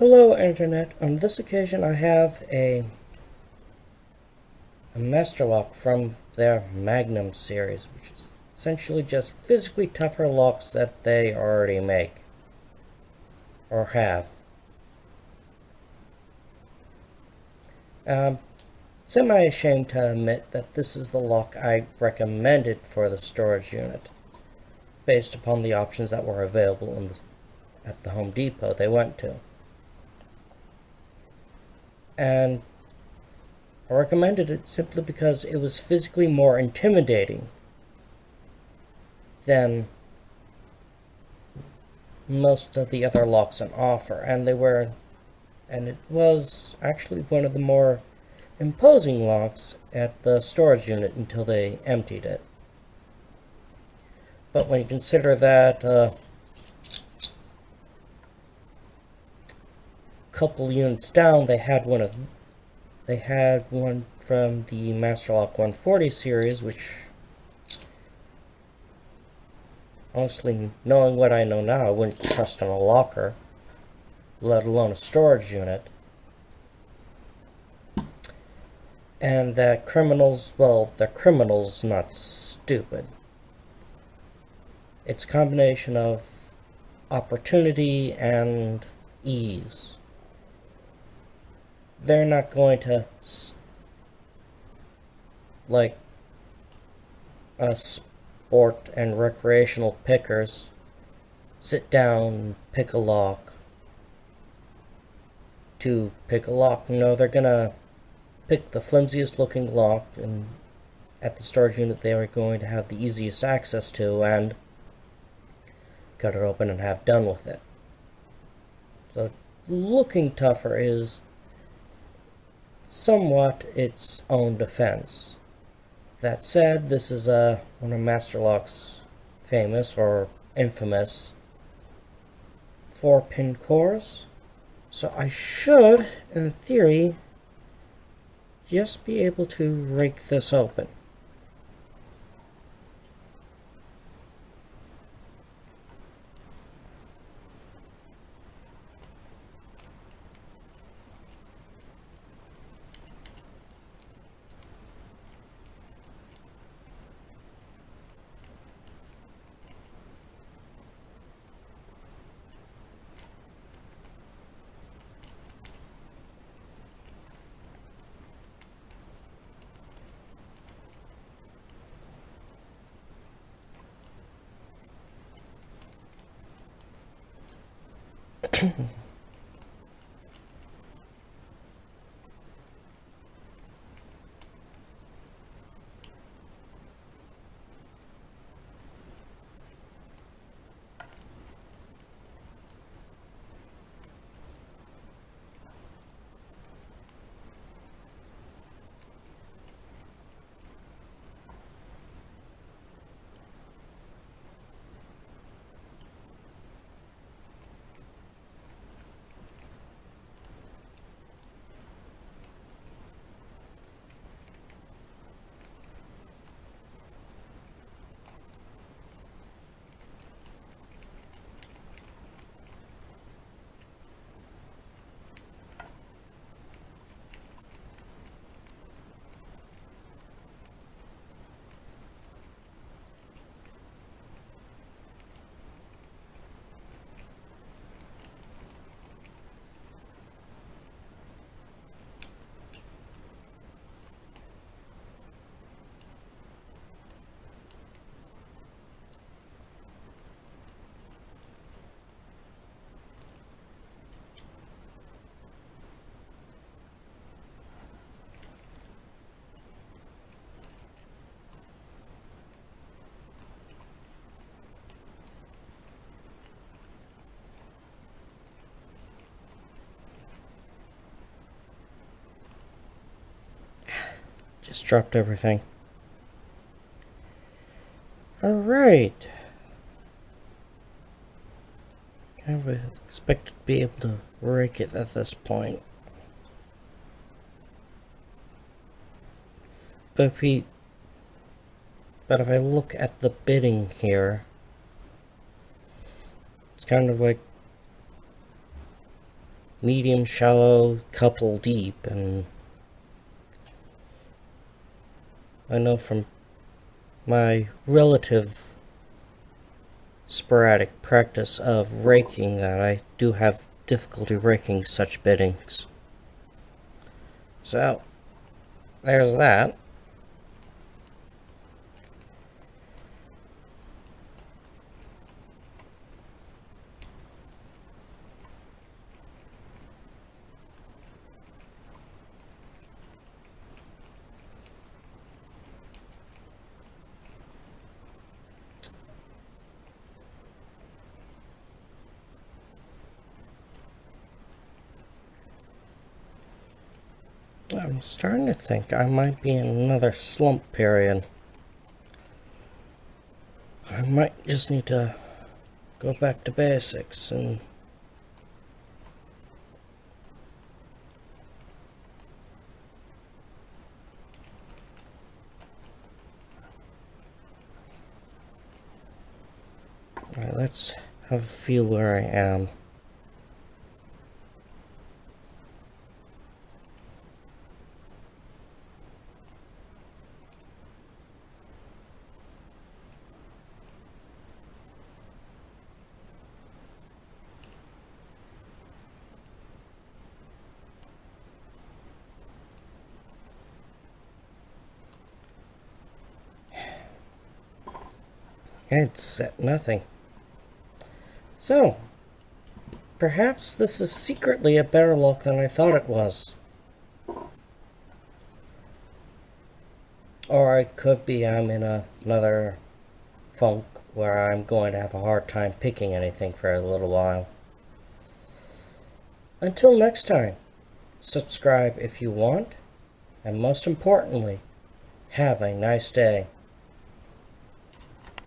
Hello Internet, on this occasion I have a Masterlock from their Magnum series, which is essentially just physically tougher locks that they already make, or have. Semi-ashamed to admit that this is the lock I recommended for the storage unit, based upon the options that were available at the Home Depot they went to. And I recommended it simply because it was physically more intimidating than most of the other locks on offer, and it was actually one of the more imposing locks at the storage unit until they emptied it. But when you consider that a couple units down, they had one from the Masterlock 140 series, which, honestly, knowing what I know now, I wouldn't trust on a locker, let alone a storage unit. And that criminals, well, they're criminals, not stupid. It's a combination of opportunity and ease. They're not going to, like sport and recreational pickers, sit down and pick a lock to pick a lock. No, they're gonna pick the flimsiest looking lock, and at the storage unit they are going to have the easiest access to, and cut it open and have done with it. So looking tougher is somewhat its own defense. That said, this is one of Masterlock's famous or infamous 4-pin cores, so I should, in theory, just be able to rake this open. Just dropped everything. Alright. I would expect to be able to rake it at this point. But if I look at the bidding here, it's kind of like medium, shallow, couple deep, and I know from my relative sporadic practice of raking that I do have difficulty raking such biddings. So, there's that. I'm starting to think I might be in another slump period. I might just need to go back to basics and alright, let's have a feel where I am. It's set nothing. So, perhaps this is secretly a better look than I thought it was. Or it could be I'm in another funk where I'm going to have a hard time picking anything for a little while. Until next time, subscribe if you want, and most importantly, have a nice day.